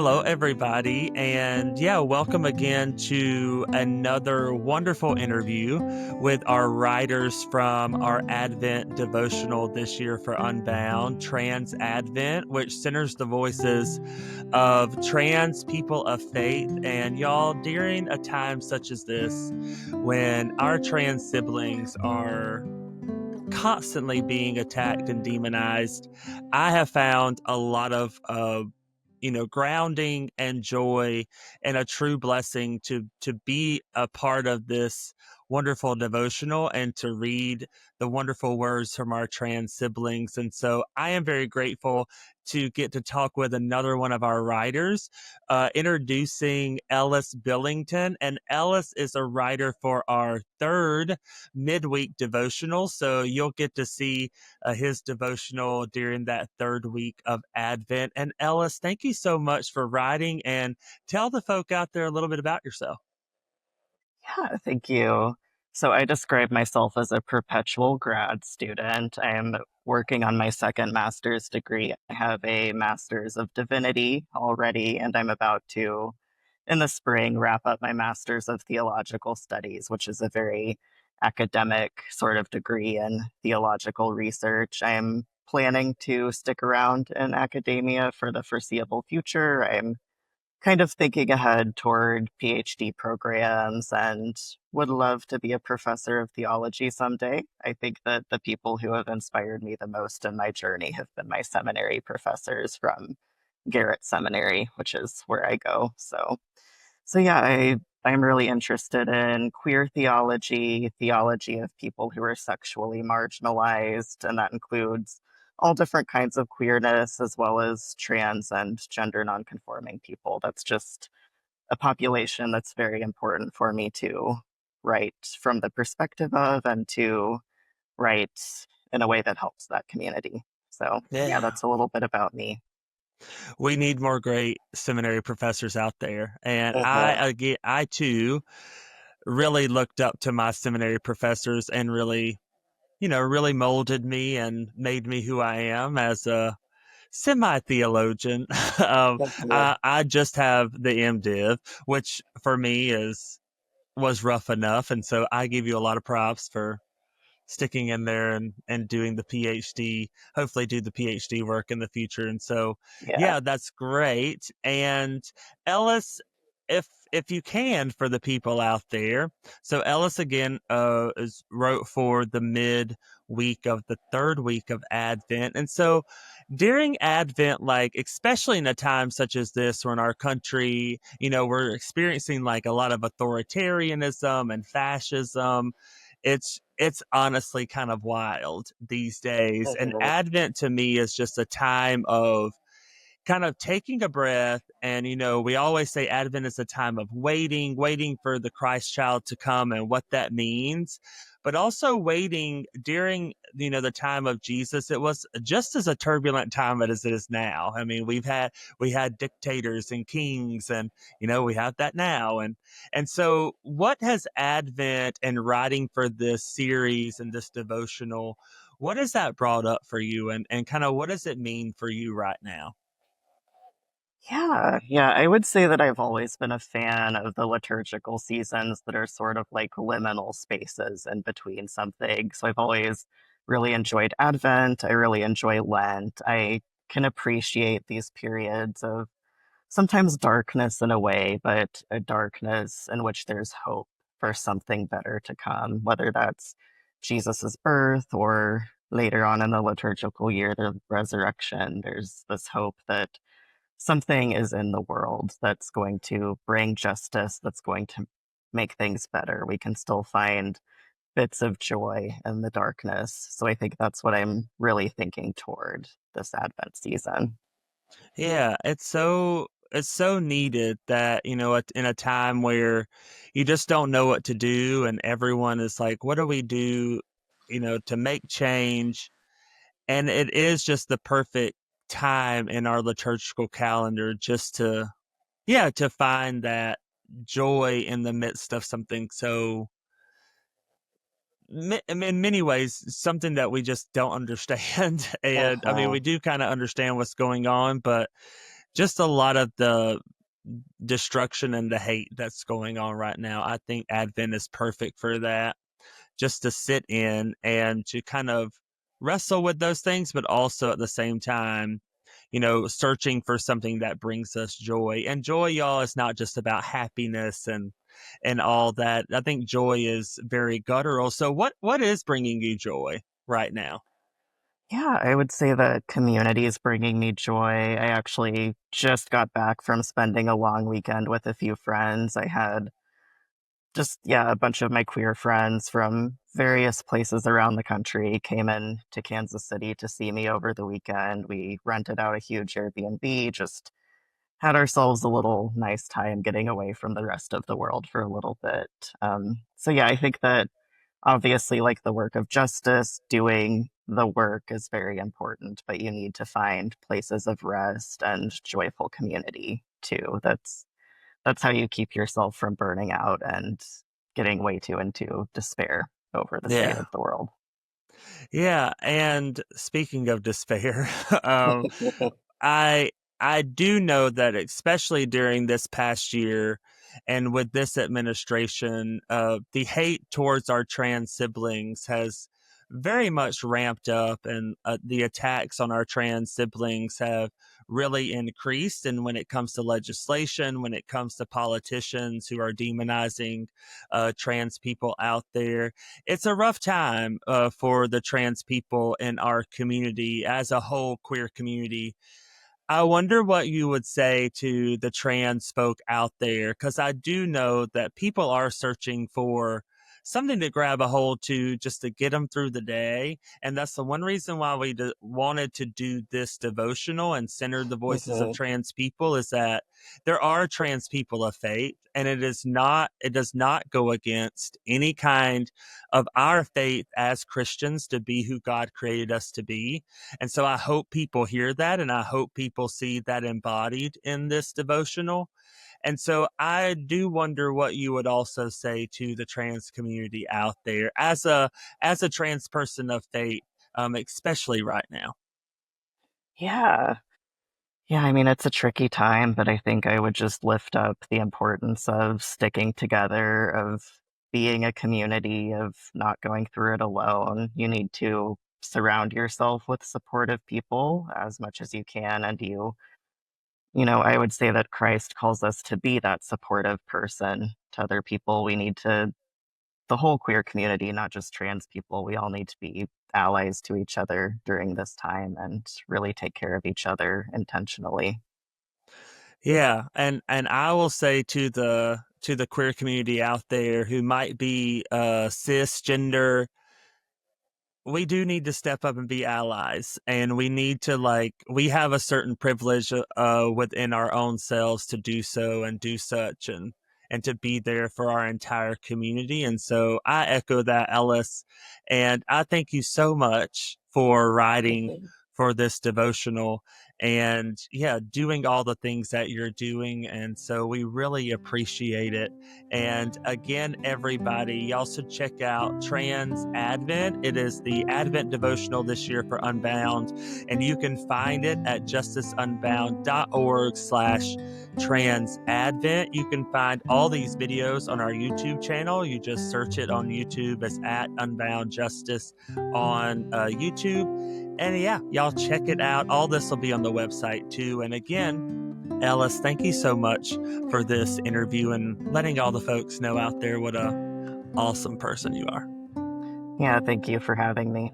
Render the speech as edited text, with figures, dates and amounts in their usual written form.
Hello, everybody. And yeah, welcome again to another wonderful interview with our writers from our Advent devotional this year for Unbound, Trans Advent, which centers the voices of trans people of faith. And y'all, during a time such as this, when our trans siblings are constantly being attacked and demonized, I have found a lot of grounding and joy and a true blessing to be a part of this wonderful devotional and to read the wonderful words from our trans siblings. And so I am very grateful to get to talk with another one of our writers, introducing Ellis Billington. And Ellis is a writer for our third midweek devotional. So you'll get to see his devotional during that third week of Advent. And Ellis, thank you so much for writing, and tell the folk out there a little bit about yourself. Yeah, thank you. So I describe myself as a perpetual grad student. I am working on my second master's degree. I have a Master's of Divinity already, and I'm about to, in the spring, wrap up my Master's of Theological Studies, which is a very academic sort of degree in theological research. I am planning to stick around in academia for the foreseeable future. I'm kind of thinking ahead toward PhD programs and would love to be a professor of theology someday. I think that the people who have inspired me the most in my journey have been my seminary professors from Garrett Seminary, which is where I go. So yeah, I'm really interested in queer theology, theology of people who are sexually marginalized, and that includes all different kinds of queerness as well as trans and gender nonconforming people. That's just a population that's very important for me to write from the perspective of and to write in a way that helps that community. So yeah, Yeah. that's a little bit about me. We need more great seminary professors out there. And Uh-huh. I too really looked up to my seminary professors and really molded me and made me who I am as a semi-theologian. That's good. I just have the MDiv, which for me was rough enough. And so I give you a lot of props for sticking in there and doing the PhD, hopefully do the PhD work in the future. And so, Yeah. yeah, that's great. And Ellis, if you can, for the people out there. So Ellis again wrote for the mid week of the third week of Advent. And so during Advent, like especially in a time such as this, when our country, we're experiencing like a lot of authoritarianism and fascism, it's honestly kind of wild these days. And Mhm. Advent to me is just a time of kind of taking a breath. And, we always say Advent is a time of waiting for the Christ child to come and what that means, but also waiting during, the time of Jesus. It was just as a turbulent time as it is now. I mean, we had dictators and kings, and, we have that now. And so what has Advent and writing for this series and this devotional, what has that brought up for you, and kind of what does it mean for you right now? Yeah, I would say that I've always been a fan of the liturgical seasons that are sort of like liminal spaces in between something. So I've always really enjoyed Advent. I really enjoy Lent. I can appreciate these periods of sometimes darkness in a way, but a darkness in which there's hope for something better to come, whether that's Jesus's birth or later on in the liturgical year, the resurrection. There's this hope that something is in the world that's going to bring justice, that's going to make things better. We can still find bits of joy in the darkness. So I think that's what I'm really thinking toward this Advent season. Yeah, it's so needed that, in a time where you just don't know what to do and everyone is like, what do we do, to make change? And it is just the perfect time in our liturgical calendar just to find that joy in the midst of something so in many ways something that we just don't understand. And I mean, Uh-huh. we do kind of understand what's going on, but just a lot of the destruction and the hate that's going on right now. I think Advent is perfect for that, just to sit in and to kind of wrestle with those things, but also at the same time, searching for something that brings us joy. And joy, y'all, is not just about happiness and all that. I think joy is very guttural. So what is bringing you joy right now? Yeah, I would say that community is bringing me joy. I actually just got back from spending a long weekend with a few friends. I had just, yeah, a bunch of my queer friends from various places around the country came in to Kansas City to see me over the weekend. We rented out a huge Airbnb, just had ourselves a little nice time getting away from the rest of the world for a little bit. So yeah, I think that obviously, like the work of justice, doing the work is very important, but you need to find places of rest and joyful community too. That's how you keep yourself from burning out and getting way too into despair over the state Yeah. of the world. Yeah, and speaking of despair, um, I I do know that especially during this past year and with this administration, the hate towards our trans siblings has very much ramped up, and the attacks on our trans siblings have really increased. And when it comes to legislation, when it comes to politicians who are demonizing trans people out there, it's a rough time for the trans people in our community as a whole, queer community. I wonder what you would say to the trans folk out there, because I do know that people are searching for something to grab a hold to just to get them through the day. And that's the one reason why we wanted to do this devotional and center the voices of Mhm. trans people, is that there are trans people of faith, and it does not go against any kind of our faith as Christians to be who God created us to be. And so I hope people hear that, and I hope people see that embodied in this devotional. And so I do wonder what you would also say to the trans community out there as a trans person of faith, especially right now. Yeah. Yeah, I mean, it's a tricky time, but I think I would just lift up the importance of sticking together, of being a community, of not going through it alone. You need to surround yourself with supportive people as much as you can. And I would say that Christ calls us to be that supportive person to other people. We need to, the whole queer community, not just trans people, we all need to be allies to each other during this time and really take care of each other intentionally. Yeah, and I will say to the queer community out there who might be cisgender, we do need to step up and be allies, and we need to, like, we have a certain privilege within our own selves to do so and do such, and to be there for our entire community. And so I echo that, Ellis, and I thank you so much for writing for this devotional and, yeah, doing all the things that you're doing. And so we really appreciate it. And again, everybody, y'all should check out Trans Advent. It is the Advent devotional this year for Unbound, and you can find it at justiceunbound.org/trans advent. You can find all these videos on our YouTube channel. You just search it on YouTube as at Unbound Justice on YouTube. And yeah, y'all check it out. All this will be on the website too. And again, Ellis, thank you so much for this interview and letting all the folks know out there what a awesome person you are. Yeah, thank you for having me.